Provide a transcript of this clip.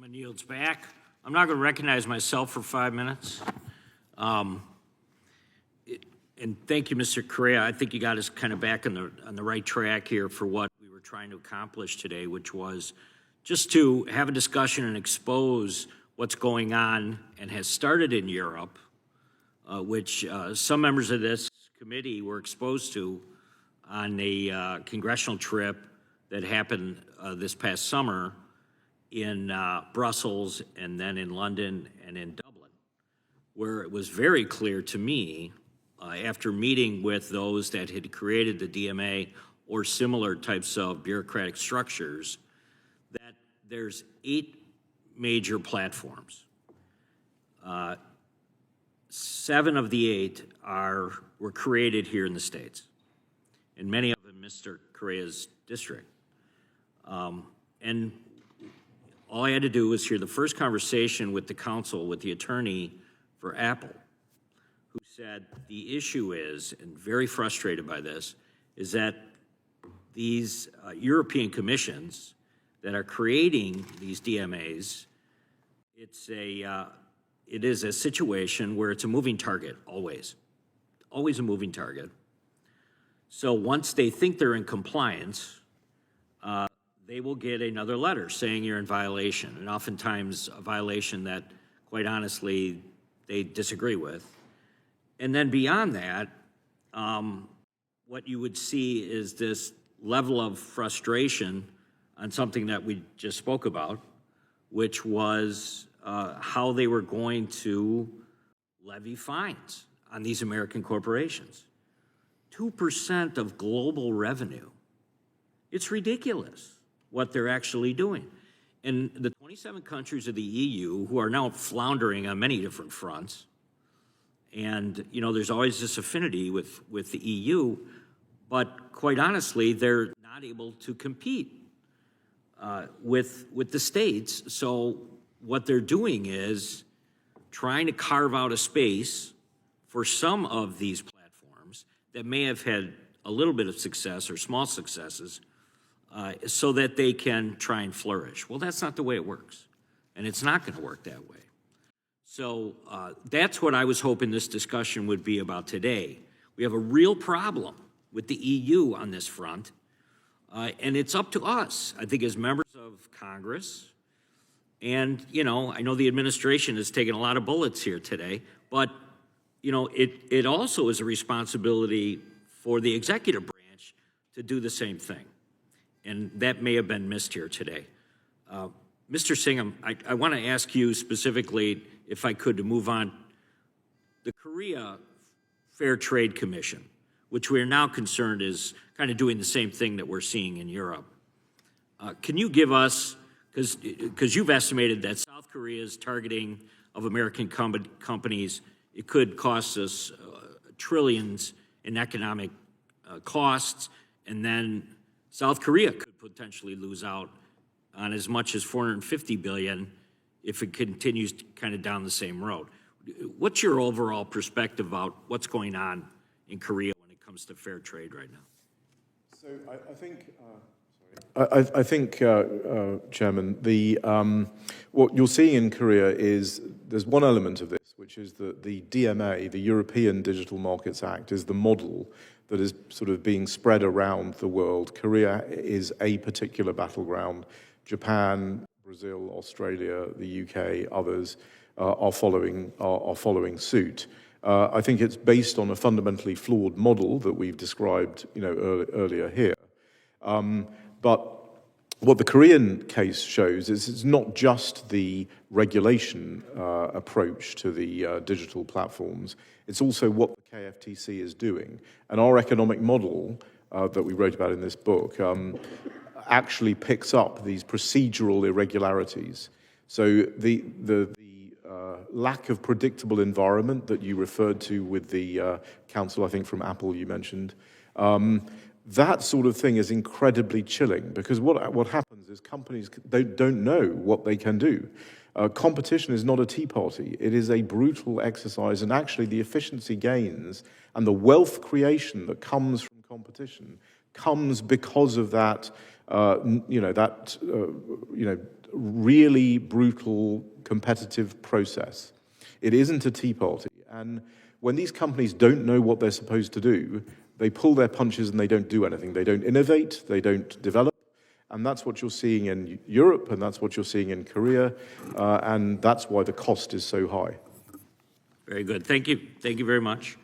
Gentleman yields back. I'm not going to recognize myself for 5 minutes. And thank you, Mr. Correa. I think you got us kind of back on the right track here for what we were trying to accomplish today, which was just to have a discussion and expose what's going on and has started in Europe, which some members of this committee were exposed to on a congressional trip that happened this past summer in Brussels and then in London and in Dublin, where it was very clear to me, after meeting with those that had created the DMA or similar types of bureaucratic structures, that there's 8 major platforms. 7 of the 8 were created here in the States, and many of them Mr. Correa's district. And all I had to do was hear the first conversation with the counsel, with the attorney for Apple, who said the issue is, and very frustrated by this, is that these European commissions that are creating these DMAs, it is a situation where it's a moving target, always a moving target. So once they think they're in compliance, they will get another letter saying you're in violation, and oftentimes a violation that, quite honestly, they disagree with. And then beyond that, what you would see is this level of frustration on something that we just spoke about, which was how they were going to levy fines on these American corporations. 2% of global revenue. It's ridiculous what they're actually doing. And the 27 countries of the EU, who are now floundering on many different fronts, and there's always this affinity with the EU, but quite honestly, they're not able to compete with the states. So what they're doing is trying to carve out a space for some of these platforms that may have had a little bit of success or small successes, so that they can try and flourish. Well, that's not the way it works, and it's not going to work that way. So that's what I was hoping this discussion would be about today. We have a real problem with the EU on this front, and it's up to us, I think, as members of Congress. And, I know the administration has taken a lot of bullets here today, but, it also is a responsibility for the executive branch to do the same thing. And that may have been missed here today. Mr. Singham, I want to ask you specifically, if I could, to move on. The Korea Fair Trade Commission, which we are now concerned is kind of doing the same thing that we're seeing in Europe. Can you give us, because you've estimated that South Korea's targeting of American companies, it could cost us trillions in economic costs, and then South Korea could potentially lose out on as much as $450 billion if it continues kind of down the same road. What's your overall perspective about what's going on in Korea when it comes to fair trade right now? So I think, Chairman, what you're seeing in Korea is there's one element of this, which is that the DMA, the European Digital Markets Act, is the model that is sort of being spread around the world. Korea is a particular battleground. Japan, Brazil, Australia, the UK, others are following suit. I think it's based on a fundamentally flawed model that we've described, earlier here. But what the Korean case shows is it's not just the regulation approach to the digital platforms, it's also what the KFTC is doing. And our economic model that we wrote about in this book actually picks up these procedural irregularities. So the lack of predictable environment that you referred to with the counsel, I think from Apple you mentioned, that sort of thing is incredibly chilling, because what happens is companies don't know what they can do. Competition is not a tea party. It is a brutal exercise, and actually the efficiency gains and the wealth creation that comes from competition comes because of that, really brutal competitive process. It isn't a tea party. And when these companies don't know what they're supposed to do, they pull their punches and they don't do anything. They don't innovate, they don't develop. And that's what you're seeing in Europe, and that's what you're seeing in Korea, and that's why the cost is so high. Very good. Thank you. Thank you very much.